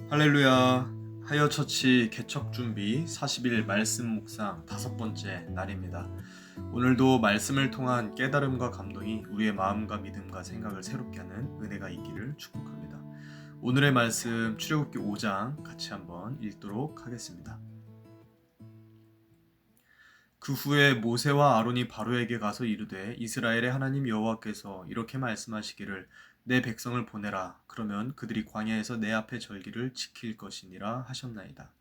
할렐루야. 하여 처치 개척 준비 40일 말씀 묵상 5번째 날입니다. 오늘도 말씀을 통한 깨달음과 감동이 우리의 마음과 믿음과 생각을 새롭게 하는 은혜가 있기를 축복합니다. 오늘의 말씀 출애굽기 5장 같이 한번 읽도록 하겠습니다. 그 후에 모세와 아론이 바로에게 가서 이르되 이스라엘의 하나님 여호와께서 이렇게 말씀하시기를 내 백성을 보내라. 그러면 그들이 광야에서 내 앞에 절기를 지킬 것이니라 하셨나이다.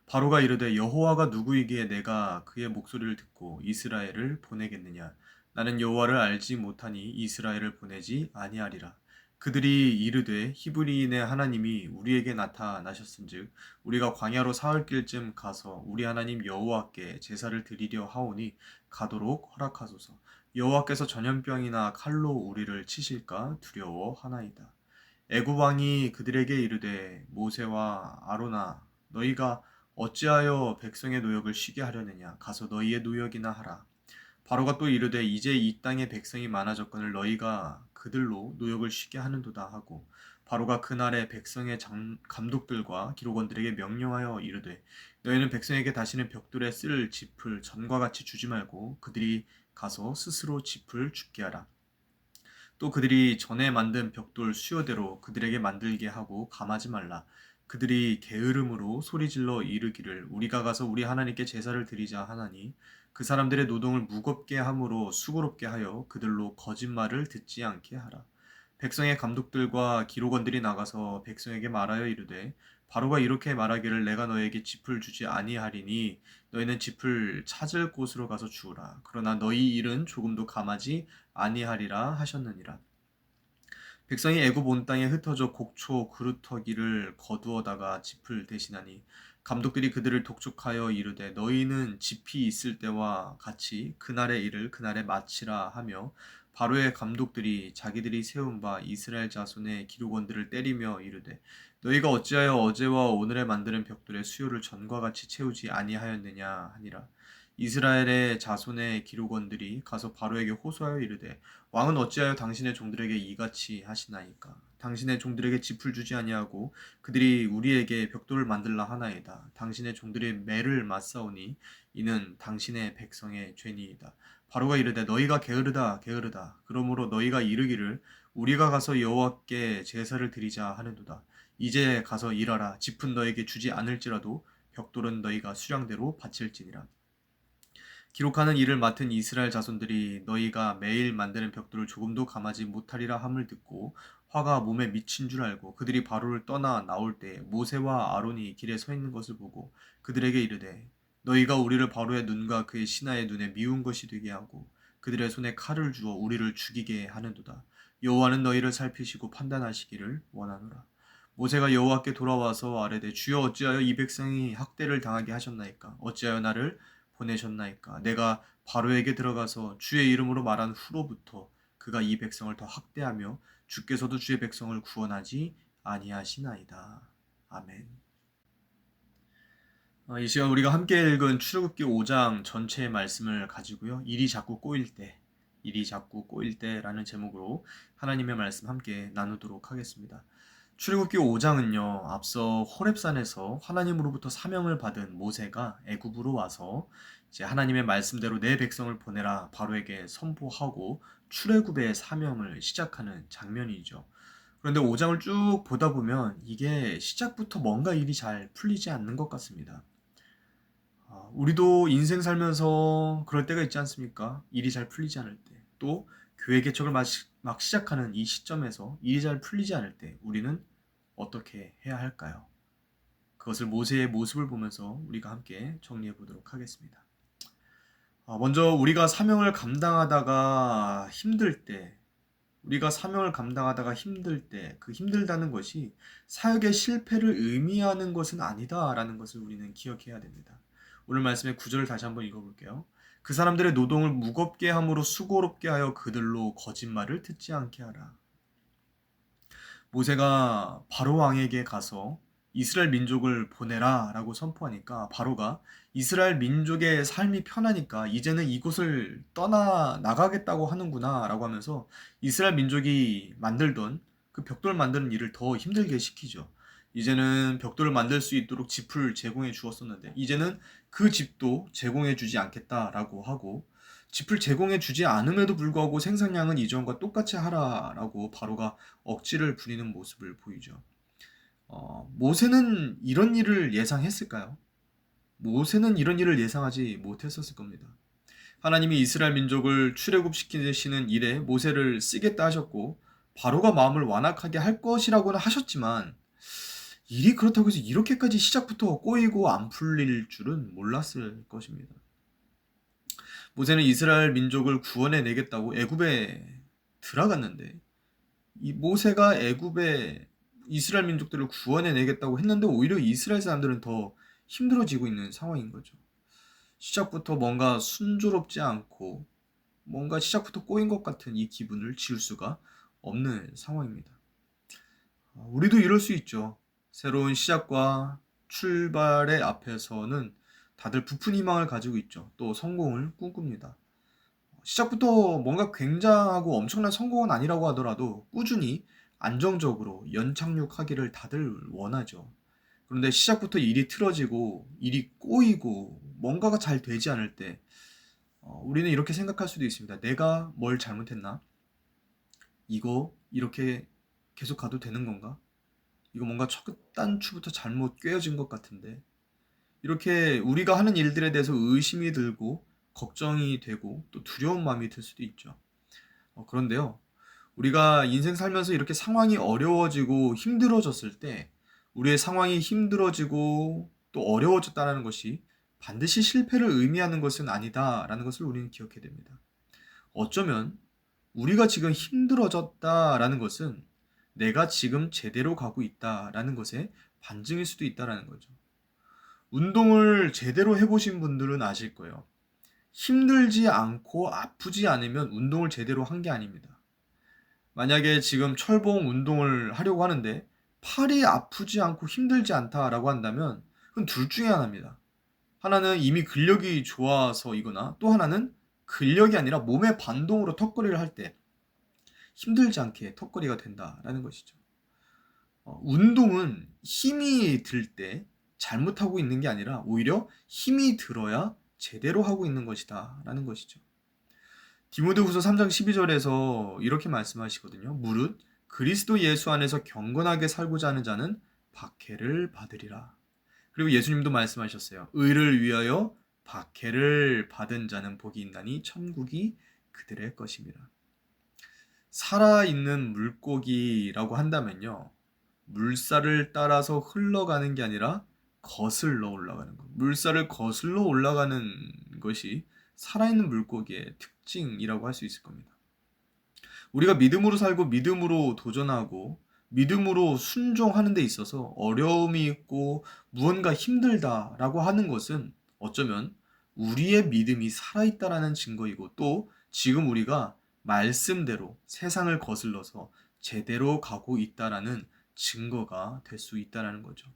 바로가 이르되 여호와가 누구이기에 내가 그의 목소리를 듣고 이스라엘을 보내겠느냐. 나는 여호와를 알지 못하니 이스라엘을 보내지 아니하리라. 그들이 이르되 히브리인의 하나님이 우리에게 나타나셨은즉 우리가 광야로 사흘 길쯤 가서 우리 하나님 여호와께 제사를 드리려 하오니 가도록 허락하소서. 여호와께서 전염병이나 칼로 우리를 치실까 두려워하나이다. 애굽 왕이 그들에게 이르되 모세와 아로나 너희가 어찌하여 백성의 노역을 쉬게 하려느냐. 가서 너희의 노역이나 하라. 바로가 또 이르되 이제 이 땅에 백성이 많아졌거늘 너희가 그들로 노역을 쉬게 하는도다 하고 바로가 그날에 백성의 감독들과 기록원들에게 명령하여 이르되 너희는 백성에게 다시는 벽돌에 쓸 짚을 전과 같이 주지 말고 그들이 가서 스스로 짚을 줍게 하라. 또 그들이 전에 만든 벽돌 수요대로 그들에게 만들게 하고 감하지 말라. 그들이 게으름으로 소리질러 이르기를 우리가 가서 우리 하나님께 제사를 드리자 하나니 그 사람들의 노동을 무겁게 함으로 수고롭게 하여 그들로 거짓말을 듣지 않게 하라. 백성의 감독들과 기록원들이 나가서 백성에게 말하여 이르되 바로가 이렇게 말하기를 내가 너에게 짚을 주지 아니하리니 너희는 짚을 찾을 곳으로 가서 주우라. 그러나 너희 일은 조금도 감하지 아니하리라 하셨느니라. 백성이 애굽 온 땅에 흩어져 곡초 그루터기를 거두어다가 짚을 대신하니 감독들이 그들을 독촉하여 이르되 너희는 짚이 있을 때와 같이 그날의 일을 그날에 마치라 하며 바로의 감독들이 자기들이 세운 바 이스라엘 자손의 기록원들을 때리며 이르되 너희가 어찌하여 어제와 오늘에 만드는 벽돌의 수요를 전과 같이 채우지 아니하였느냐 하니라. 이스라엘의 자손의 기록원들이 가서 바로에게 호소하여 이르되 왕은 어찌하여 당신의 종들에게 이같이 하시나이까. 당신의 종들에게 짚을 주지 아니하고 그들이 우리에게 벽돌을 만들라 하나이다. 당신의 종들이 매를 맞사오니 이는 당신의 백성의 죄니이다. 바로가 이르되 너희가 게으르다 게으르다. 그러므로 너희가 이르기를 우리가 가서 여호와께 제사를 드리자 하는도다. 이제 가서 일하라. 짚은 너에게 주지 않을지라도 벽돌은 너희가 수량대로 바칠지니라. 기록하는 일을 맡은 이스라엘 자손들이 너희가 매일 만드는 벽돌을 조금도 감하지 못하리라 함을 듣고 화가 몸에 미친 줄 알고 그들이 바로를 떠나 나올 때 모세와 아론이 길에 서 있는 것을 보고 그들에게 이르되 너희가 우리를 바로의 눈과 그의 신하의 눈에 미운 것이 되게 하고 그들의 손에 칼을 주어 우리를 죽이게 하는도다. 여호와는 너희를 살피시고 판단하시기를 원하노라. 모세가 여호와께 돌아와서 아뢰되 주여 어찌하여 이 백성이 학대를 당하게 하셨나이까. 어찌하여 나를 보내셨나이까. 내가 바로에게 들어가서 주의 이름으로 말한 후로부터 그가 이 백성을 더 학대하며 주께서도 주의 백성을 구원하지 아니하시나이다. 아멘. 이 시간 우리가 함께 읽은 출애굽기 5장 전체의 말씀을 가지고요. 일이 자꾸 꼬일 때라는 제목으로 하나님의 말씀 함께 나누도록 하겠습니다. 출애굽기 5장은요. 앞서 호렙산에서 하나님으로부터 사명을 받은 모세가 애굽으로 와서 이제 하나님의 말씀대로 내 백성을 보내라 바로에게 선포하고 출애굽의 사명을 시작하는 장면이죠. 그런데 5장을 쭉 보다 보면 이게 시작부터 뭔가 일이 잘 풀리지 않는 것 같습니다. 우리도 인생 살면서 그럴 때가 있지 않습니까? 일이 잘 풀리지 않을 때, 또 교회 개척을 막 시작하는 이 시점에서 일이 잘 풀리지 않을 때 우리는 어떻게 해야 할까요? 그것을 모세의 모습을 보면서 우리가 함께 정리해 보도록 하겠습니다. 먼저 우리가 사명을 감당하다가 힘들 때, 그 힘들다는 것이 사역의 실패를 의미하는 것은 아니다라는 것을 우리는 기억해야 됩니다. 오늘 말씀의 9절을 다시 한번 읽어볼게요. 그 사람들의 노동을 무겁게 함으로 수고롭게 하여 그들로 거짓말을 듣지 않게 하라. 모세가 바로 왕에게 가서 이스라엘 민족을 보내라 라고 선포하니까 바로가 이스라엘 민족의 삶이 편하니까 이제는 이곳을 떠나 나가겠다고 하는구나 라고 하면서 이스라엘 민족이 만들던 그 벽돌 만드는 일을 더 힘들게 시키죠. 이제는 벽돌을 만들 수 있도록 짚을 제공해 주었었는데 이제는 그 짚도 제공해 주지 않겠다라고 하고 짚을 제공해 주지 않음에도 불구하고 생산량은 이전과 똑같이 하라라고 바로가 억지를 부리는 모습을 보이죠. 모세는 이런 일을 예상했을까요? 모세는 이런 일을 예상하지 못했었을 겁니다. 하나님이 이스라엘 민족을 출애굽시키시는 일에 모세를 쓰겠다 하셨고 바로가 마음을 완악하게 할 것이라고는 하셨지만 일이 그렇다고 해서 이렇게까지 시작부터 꼬이고 안 풀릴 줄은 몰랐을 것입니다. 모세는 이스라엘 민족을 구원해 내겠다고 애굽에 들어갔는데 이 모세가 애굽에 이스라엘 민족들을 구원해 내겠다고 했는데 오히려 이스라엘 사람들은 더 힘들어지고 있는 상황인 거죠. 시작부터 뭔가 순조롭지 않고 뭔가 시작부터 꼬인 것 같은 이 기분을 지울 수가 없는 상황입니다. 우리도 이럴 수 있죠. 새로운 시작과 출발의 앞에서는 다들 부푼 희망을 가지고 있죠. 또 성공을 꿈꿉니다. 시작부터 뭔가 굉장하고 엄청난 성공은 아니라고 하더라도 꾸준히 안정적으로 연착륙하기를 다들 원하죠. 그런데 시작부터 일이 틀어지고 일이 꼬이고 뭔가가 잘 되지 않을 때 우리는 이렇게 생각할 수도 있습니다. 내가 뭘 잘못했나? 이거 이렇게 계속 가도 되는 건가? 이거 뭔가 첫 단추부터 잘못 꿰어진 것 같은데 이렇게 우리가 하는 일들에 대해서 의심이 들고 걱정이 되고 또 두려운 마음이 들 수도 있죠. 그런데요. 우리가 인생 살면서 이렇게 상황이 어려워지고 힘들어졌을 때 우리의 상황이 힘들어지고 또 어려워졌다는 것이 반드시 실패를 의미하는 것은 아니다라는 것을 우리는 기억해야 됩니다. 어쩌면 우리가 지금 힘들어졌다라는 것은 내가 지금 제대로 가고 있다라는 것의 반증일 수도 있다라는 거죠. 운동을 제대로 해보신 분들은 아실 거예요. 힘들지 않고 아프지 않으면 운동을 제대로 한 게 아닙니다. 만약에 지금 철봉 운동을 하려고 하는데 팔이 아프지 않고 힘들지 않다라고 한다면 그건 둘 중에 하나입니다. 하나는 이미 근력이 좋아서이거나 또 하나는 근력이 아니라 몸의 반동으로 턱걸이를 할 때 힘들지 않게 턱걸이가 된다라는 것이죠. 운동은 힘이 들 때 잘못하고 있는 게 아니라 오히려 힘이 들어야 제대로 하고 있는 것이다 라는 것이죠. 디모데후서 3장 12절에서 이렇게 말씀하시거든요. 무릇 그리스도 예수 안에서 경건하게 살고자 하는 자는 박해를 받으리라. 그리고 예수님도 말씀하셨어요. 의를 위하여 박해를 받은 자는 복이 있나니 천국이 그들의 것입니다. 살아있는 물고기라고 한다면요. 물살을 따라서 흘러가는 게 아니라 거슬러 올라가는 것. 물살을 거슬러 올라가는 것이 살아있는 물고기의 특징이라고 할 수 있을 겁니다. 우리가 믿음으로 살고 믿음으로 도전하고 믿음으로 순종하는 데 있어서 어려움이 있고 무언가 힘들다라고 하는 것은 어쩌면 우리의 믿음이 살아있다라는 증거이고 또 지금 우리가 말씀대로 세상을 거슬러서 제대로 가고 있다라는 증거가 될 수 있다라는 거죠.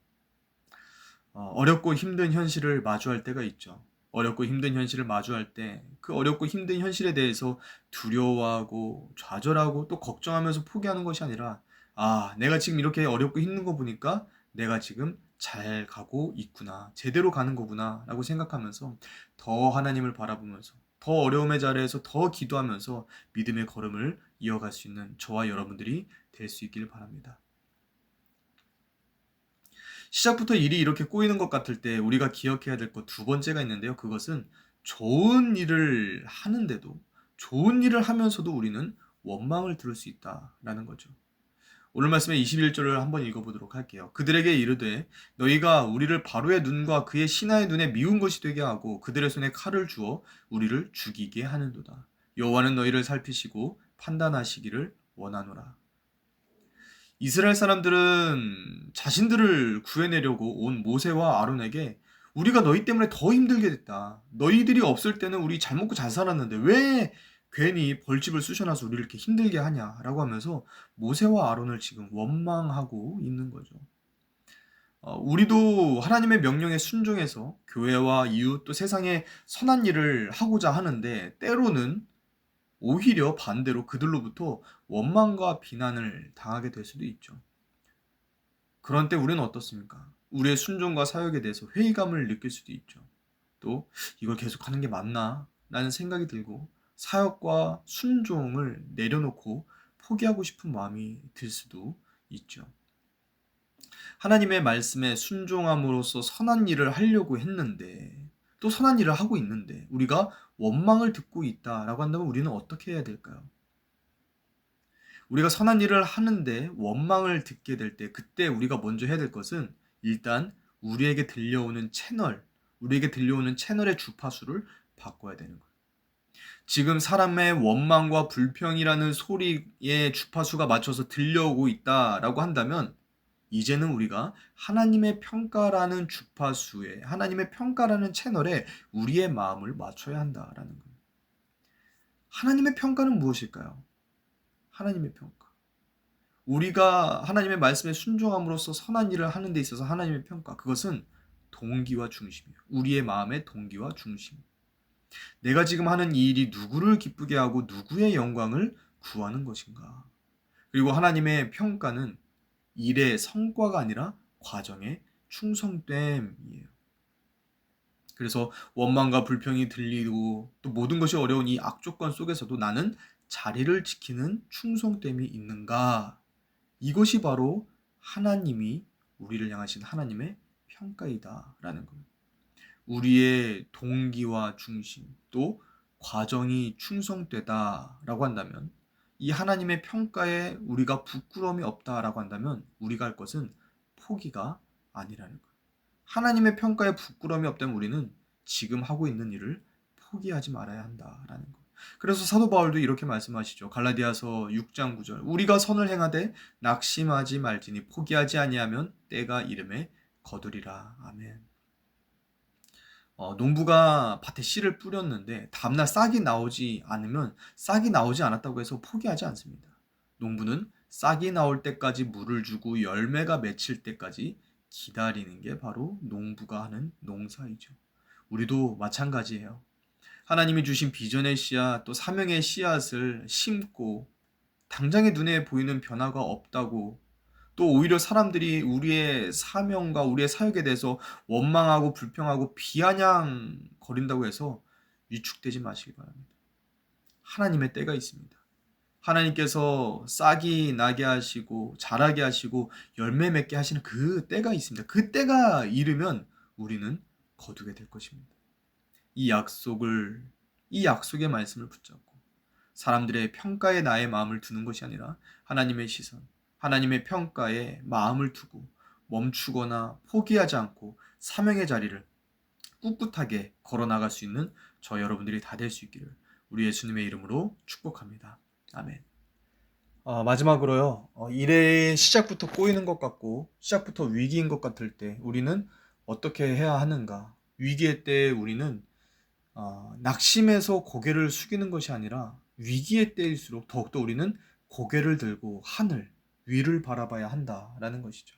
어렵고 힘든 현실을 마주할 때가 있죠. 어렵고 힘든 현실을 마주할 때 그 어렵고 힘든 현실에 대해서 두려워하고 좌절하고 또 걱정하면서 포기하는 것이 아니라 내가 지금 이렇게 어렵고 힘든 거 보니까 내가 지금 잘 가고 있구나. 제대로 가는 거구나. 라고 생각하면서 더 하나님을 바라보면서 더 어려움의 자리에서 더 기도하면서 믿음의 걸음을 이어갈 수 있는 저와 여러분들이 될 수 있길 바랍니다. 시작부터 일이 이렇게 꼬이는 것 같을 때 우리가 기억해야 될 것 두 번째가 있는데요. 그것은 좋은 일을 하는데도 좋은 일을 하면서도 우리는 원망을 들을 수 있다라는 거죠. 오늘 말씀의 21절을 한번 읽어보도록 할게요. 그들에게 이르되 너희가 우리를 바로의 눈과 그의 신하의 눈에 미운 것이 되게 하고 그들의 손에 칼을 주어 우리를 죽이게 하는도다. 여호와는 너희를 살피시고 판단하시기를 원하노라. 이스라엘 사람들은 자신들을 구해내려고 온 모세와 아론에게 우리가 너희 때문에 더 힘들게 됐다. 너희들이 없을 때는 우리 잘 먹고 잘 살았는데 왜 괜히 벌집을 쑤셔놔서 우리를 이렇게 힘들게 하냐라고 하면서 모세와 아론을 지금 원망하고 있는 거죠. 우리도 하나님의 명령에 순종해서 교회와 이웃 또 세상에 선한 일을 하고자 하는데 때로는 오히려 반대로 그들로부터 원망과 비난을 당하게 될 수도 있죠. 그런 때 우리는 어떻습니까? 우리의 순종과 사역에 대해서 회의감을 느낄 수도 있죠. 또 이걸 계속하는 게 맞나? 라는 생각이 들고 사역과 순종을 내려놓고 포기하고 싶은 마음이 들 수도 있죠. 하나님의 말씀에 순종함으로써 선한 일을 하려고 했는데 또 선한 일을 하고 있는데 우리가 원망을 듣고 있다라고 한다면 우리는 어떻게 해야 될까요? 우리가 선한 일을 하는데 원망을 듣게 될 때 그때 우리가 먼저 해야 될 것은 일단 우리에게 들려오는 우리에게 들려오는 채널의 주파수를 바꿔야 되는 거예요. 지금 사람의 원망과 불평이라는 소리의 주파수가 맞춰서 들려오고 있다라고 한다면 이제는 우리가 하나님의 평가라는 주파수에 하나님의 평가라는 채널에 우리의 마음을 맞춰야 한다라는 거예요. 하나님의 평가는 무엇일까요? 하나님의 평가. 우리가 하나님의 말씀에 순종함으로써 선한 일을 하는 데 있어서 하나님의 평가. 그것은 동기와 중심이에요. 우리의 마음의 동기와 중심. 내가 지금 하는 이 일이 누구를 기쁘게 하고 누구의 영광을 구하는 것인가. 그리고 하나님의 평가는 일의 성과가 아니라 과정의 충성됨이에요. 그래서 원망과 불평이 들리고 또 모든 것이 어려운 이 악조건 속에서도 나는 자리를 지키는 충성됨이 있는가? 이것이 바로 하나님이 우리를 향하신 하나님의 평가이다라는 겁니다. 우리의 동기와 중심 또 과정이 충성되다라고 한다면 이 하나님의 평가에 우리가 부끄러움이 없다라고 한다면 우리가 할 것은 포기가 아니라는 거예요. 하나님의 평가에 부끄러움이 없다면 우리는 지금 하고 있는 일을 포기하지 말아야 한다라는 거예요. 그래서 사도 바울도 이렇게 말씀하시죠. 갈라디아서 6장 9절. 우리가 선을 행하되 낙심하지 말지니 포기하지 아니하면 때가 이름에 거두리라. 아멘. 농부가 밭에 씨를 뿌렸는데 다음날 싹이 나오지 않으면 싹이 나오지 않았다고 해서 포기하지 않습니다. 농부는 싹이 나올 때까지 물을 주고 열매가 맺힐 때까지 기다리는 게 바로 농부가 하는 농사이죠. 우리도 마찬가지예요. 하나님이 주신 비전의 씨앗 또 사명의 씨앗을 심고 당장의 눈에 보이는 변화가 없다고 또 오히려 사람들이 우리의 사명과 우리의 사역에 대해서 원망하고 불평하고 비아냥거린다고 해서 위축되지 마시기 바랍니다. 하나님의 때가 있습니다. 하나님께서 싹이 나게 하시고 자라게 하시고 열매 맺게 하시는 그 때가 있습니다. 그 때가 이르면 우리는 거두게 될 것입니다. 이 약속의 말씀을 붙잡고 사람들의 평가에 나의 마음을 두는 것이 아니라 하나님의 시선, 하나님의 평가에 마음을 두고 멈추거나 포기하지 않고 사명의 자리를 꿋꿋하게 걸어나갈 수 있는 저 여러분들이 다 될 수 있기를 우리 예수님의 이름으로 축복합니다. 아멘. 마지막으로요. 일의 시작부터 꼬이는 것 같고 시작부터 위기인 것 같을 때 우리는 어떻게 해야 하는가? 위기의 때 우리는 낙심해서 고개를 숙이는 것이 아니라 위기의 때일수록 더욱더 우리는 고개를 들고 하늘 위를 바라봐야 한다라는 것이죠.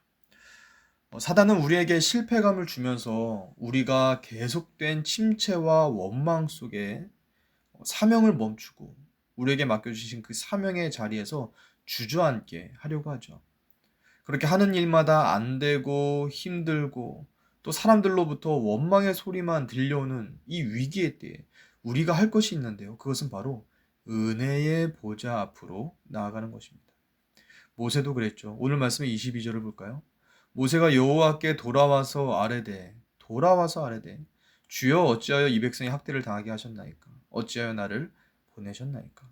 사단은 우리에게 실패감을 주면서 우리가 계속된 침체와 원망 속에 사명을 멈추고 우리에게 맡겨주신 그 사명의 자리에서 주저앉게 하려고 하죠. 그렇게 하는 일마다 안 되고 힘들고 또 사람들로부터 원망의 소리만 들려오는 이 위기의 때에 우리가 할 것이 있는데요. 그것은 바로 은혜의 보좌 앞으로 나아가는 것입니다. 모세도 그랬죠. 오늘 말씀의 22절을 볼까요? 모세가 여호와께 돌아와서 아뢰되 주여 어찌하여 이 백성이 학대를 당하게 하셨나이까? 어찌하여 나를 보내셨나이까?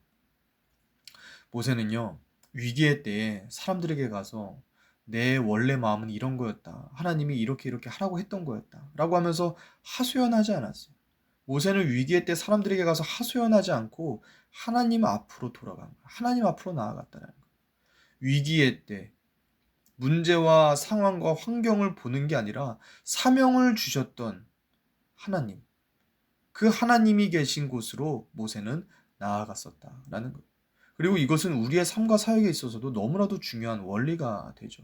모세는요. 위기의 때에 사람들에게 가서 내 원래 마음은 이런 거였다. 하나님이 이렇게 하라고 했던 거였다. 라고 하면서 하소연하지 않았어요. 모세는 위기의 때 사람들에게 가서 하소연하지 않고 하나님 앞으로 돌아간 거예요. 하나님 앞으로 나아갔다는 거예요. 위기의 때 문제와 상황과 환경을 보는 게 아니라 사명을 주셨던 하나님, 그 하나님이 계신 곳으로 모세는 나아갔었다라는 거예요. 그리고 이것은 우리의 삶과 사역에 있어서도 너무나도 중요한 원리가 되죠.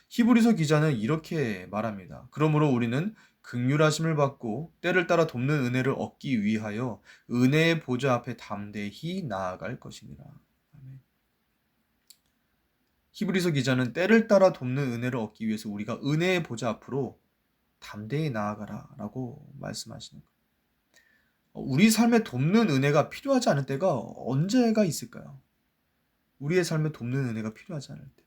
히브리서 기자는 이렇게 말합니다. 그러므로 우리는 긍휼하심을 받고 때를 따라 돕는 은혜를 얻기 위하여 은혜의 보좌 앞에 담대히 나아갈 것이니라. 아멘. 히브리서 기자는 때를 따라 돕는 은혜를 얻기 위해서 우리가 은혜의 보좌 앞으로 담대히 나아가라라고 말씀하시는 거예요. 우리 삶에 돕는 은혜가 필요하지 않을 때가 언제가 있을까요? 우리의 삶에 돕는 은혜가 필요하지 않을 때.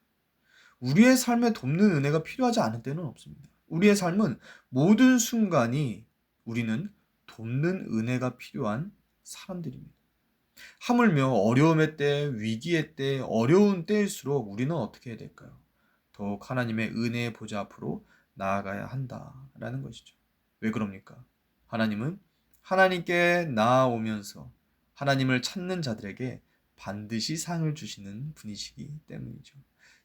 우리의 삶에 돕는 은혜가 필요하지 않을 때는 없습니다. 우리의 삶은 모든 순간이 우리는 돕는 은혜가 필요한 사람들입니다. 하물며 어려움의 때, 위기의 때, 어려운 때일수록 우리는 어떻게 해야 될까요? 더욱 하나님의 은혜의 보좌 앞으로 나아가야 한다라는 것이죠. 왜 그럽니까? 하나님은 하나님께 나아오면서 하나님을 찾는 자들에게 반드시 상을 주시는 분이시기 때문이죠.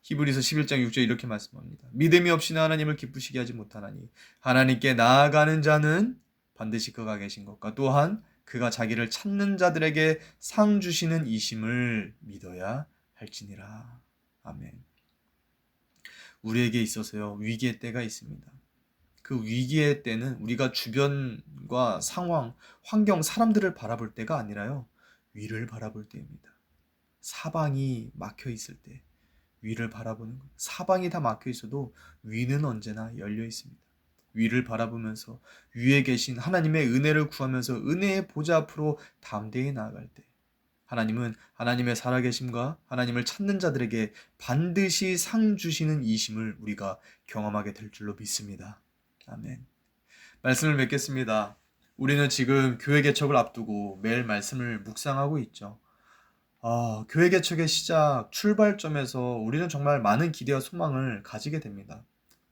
히브리서 11장 6절 이렇게 말씀합니다. 믿음이 없이는 하나님을 기쁘시게 하지 못하나니 하나님께 나아가는 자는 반드시 그가 계신 것과 또한 그가 자기를 찾는 자들에게 상 주시는 이심을 믿어야 할지니라. 아멘. 우리에게 있어서요, 위기의 때가 있습니다. 그 위기의 때는 우리가 주변과 상황, 환경, 사람들을 바라볼 때가 아니라요, 위를 바라볼 때입니다. 사방이 막혀 있을 때 위를 바라보는 거예요. 사방이 다 막혀 있어도 위는 언제나 열려 있습니다. 위를 바라보면서 위에 계신 하나님의 은혜를 구하면서 은혜의 보좌 앞으로 담대히 나아갈 때 하나님은 하나님의 살아계심과 하나님을 찾는 자들에게 반드시 상 주시는 이심을 우리가 경험하게 될 줄로 믿습니다. 아멘. 말씀을 맺겠습니다. 우리는 지금 교회 개척을 앞두고 매일 말씀을 묵상하고 있죠. 교회 개척의 시작, 출발점에서 우리는 정말 많은 기대와 소망을 가지게 됩니다.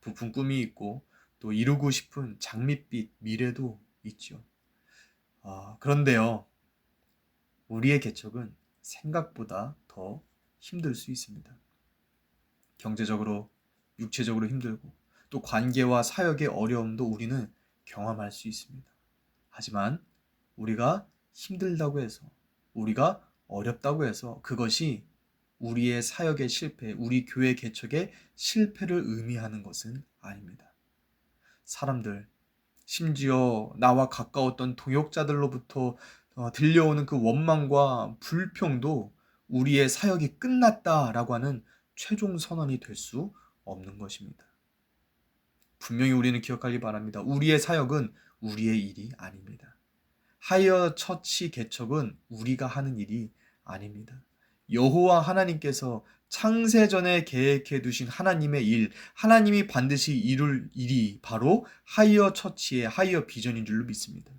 부푼 꿈이 있고 또 이루고 싶은 장밋빛 미래도 있죠. 그런데요, 우리의 개척은 생각보다 더 힘들 수 있습니다. 경제적으로, 육체적으로 힘들고 또 관계와 사역의 어려움도 우리는 경험할 수 있습니다. 하지만 우리가 힘들다고 해서, 우리가 어렵다고 해서 그것이 우리의 사역의 실패, 우리 교회 개척의 실패를 의미하는 것은 아닙니다. 사람들, 심지어 나와 가까웠던 동역자들로부터 들려오는 그 원망과 불평도 우리의 사역이 끝났다라고 하는 최종 선언이 될 수 없는 것입니다. 분명히 우리는 기억하기 바랍니다. 우리의 사역은 우리의 일이 아닙니다. 하이어 처치 개척은 우리가 하는 일이 아닙니다. 여호와 하나님께서 창세전에 계획해 두신 하나님의 일, 하나님이 반드시 이룰 일이 바로 하이어 처치의 하이어 비전인 줄로 믿습니다.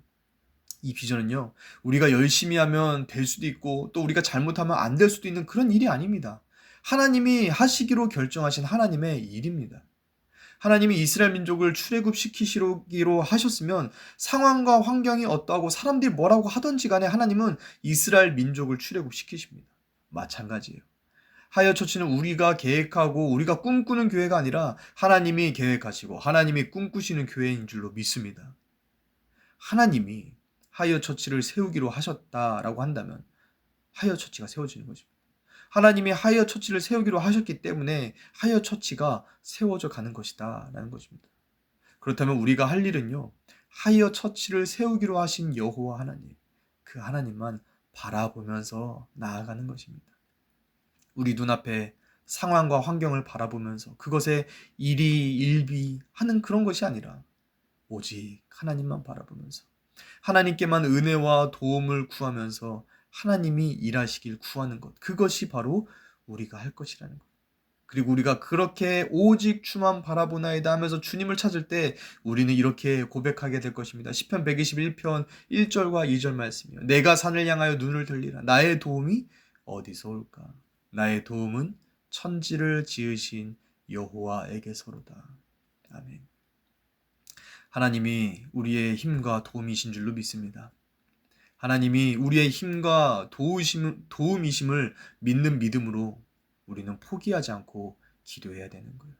이 비전은요, 우리가 열심히 하면 될 수도 있고 또 우리가 잘못하면 안 될 수도 있는 그런 일이 아닙니다. 하나님이 하시기로 결정하신 하나님의 일입니다. 하나님이 이스라엘 민족을 출애굽시키시기로 하셨으면 상황과 환경이 어떠하고 사람들이 뭐라고 하던지 간에 하나님은 이스라엘 민족을 출애굽시키십니다. 마찬가지예요. 하여 처치는 우리가 계획하고 우리가 꿈꾸는 교회가 아니라 하나님이 계획하시고 하나님이 꿈꾸시는 교회인 줄로 믿습니다. 하나님이 하여 처치를 세우기로 하셨다라고 한다면 하여 처치가 세워지는 것입니다. 하나님이 하이어 처치를 세우기로 하셨기 때문에 하이어 처치가 세워져 가는 것이다 라는 것입니다. 그렇다면 우리가 할 일은요, 하이어 처치를 세우기로 하신 여호와 하나님, 그 하나님만 바라보면서 나아가는 것입니다. 우리 눈앞에 상황과 환경을 바라보면서 그것에 일희일비하는 그런 것이 아니라 오직 하나님만 바라보면서 하나님께만 은혜와 도움을 구하면서 하나님이 일하시길 구하는 것, 그것이 바로 우리가 할 것이라는 것. 그리고 우리가 그렇게 오직 주만 바라보나이다 하면서 주님을 찾을 때 우리는 이렇게 고백하게 될 것입니다. 시편 121편 1절과 2절 말씀이요. 내가 산을 향하여 눈을 들리라. 나의 도움이 어디서 올까? 나의 도움은 천지를 지으신 여호와에게서로다. 아멘. 하나님이 우리의 힘과 도움이신 줄로 믿습니다. 하나님이 우리의 힘과 도움이심을 믿는 믿음으로 우리는 포기하지 않고 기도해야 되는 거예요.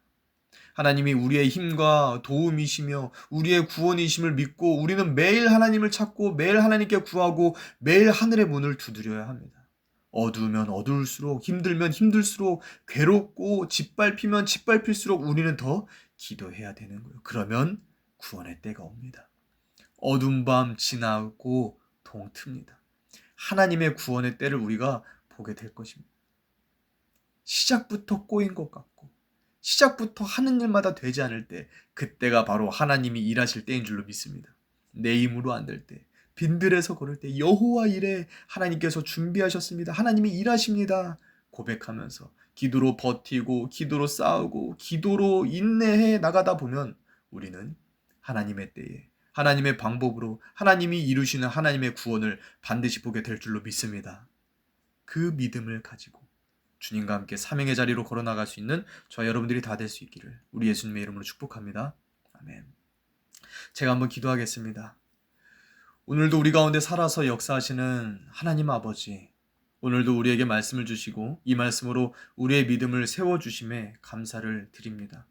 하나님이 우리의 힘과 도움이시며 우리의 구원이심을 믿고 우리는 매일 하나님을 찾고 매일 하나님께 구하고 매일 하늘의 문을 두드려야 합니다. 어두우면 어두울수록, 힘들면 힘들수록, 괴롭고 짓밟히면 짓밟힐수록 우리는 더 기도해야 되는 거예요. 그러면 구원의 때가 옵니다. 어두운 밤 지나고 동트입니다. 하나님의 구원의 때를 우리가 보게 될 것입니다. 시작부터 꼬인 것 같고 시작부터 하는 일마다 되지 않을 때 그때가 바로 하나님이 일하실 때인 줄로 믿습니다. 내 힘으로 안 될 때, 빈들에서 걸을 때 여호와 이래 하나님께서 준비하셨습니다. 하나님이 일하십니다. 고백하면서 기도로 버티고 기도로 싸우고 기도로 인내해 나가다 보면 우리는 하나님의 때에 하나님의 방법으로 하나님이 이루시는 하나님의 구원을 반드시 보게 될 줄로 믿습니다. 그 믿음을 가지고 주님과 함께 사명의 자리로 걸어나갈 수 있는 저와 여러분들이 다 될 수 있기를 우리 예수님의 이름으로 축복합니다. 아멘. 제가 한번 기도하겠습니다. 오늘도 우리 가운데 살아서 역사하시는 하나님 아버지, 오늘도 우리에게 말씀을 주시고 이 말씀으로 우리의 믿음을 세워주심에 감사를 드립니다.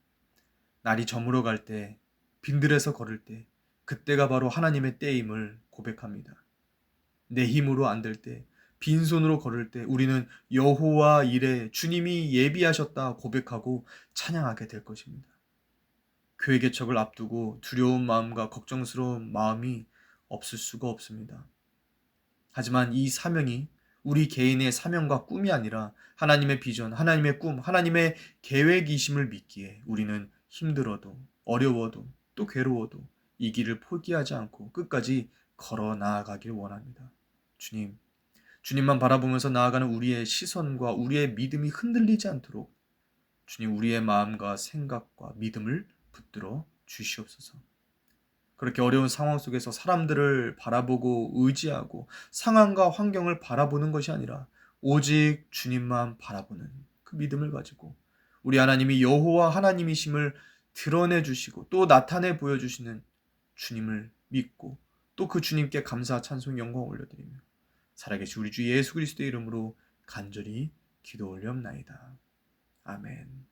날이 저물어 갈 때, 빈들에서 걸을 때, 그때가 바로 하나님의 때임을 고백합니다. 내 힘으로 안 될 때, 빈손으로 걸을 때 우리는 여호와 이레 주님이 예비하셨다 고백하고 찬양하게 될 것입니다. 교회 개척을 앞두고 두려운 마음과 걱정스러운 마음이 없을 수가 없습니다. 하지만 이 사명이 우리 개인의 사명과 꿈이 아니라 하나님의 비전, 하나님의 꿈, 하나님의 계획이심을 믿기에 우리는 힘들어도 어려워도 또 괴로워도 이 길을 포기하지 않고 끝까지 걸어 나아가길 원합니다. 주님만 바라보면서 나아가는 우리의 시선과 우리의 믿음이 흔들리지 않도록 주님 우리의 마음과 생각과 믿음을 붙들어 주시옵소서. 그렇게 어려운 상황 속에서 사람들을 바라보고 의지하고 상황과 환경을 바라보는 것이 아니라 오직 주님만 바라보는 그 믿음을 가지고 우리 하나님이 여호와 하나님이심을 드러내 주시고 또 나타내 보여주시는 주님을 믿고 또 그 주님께 감사 찬송 영광 올려드리며 살아계신 우리 주 예수 그리스도의 이름으로 간절히 기도 올려옵나이다. 아멘.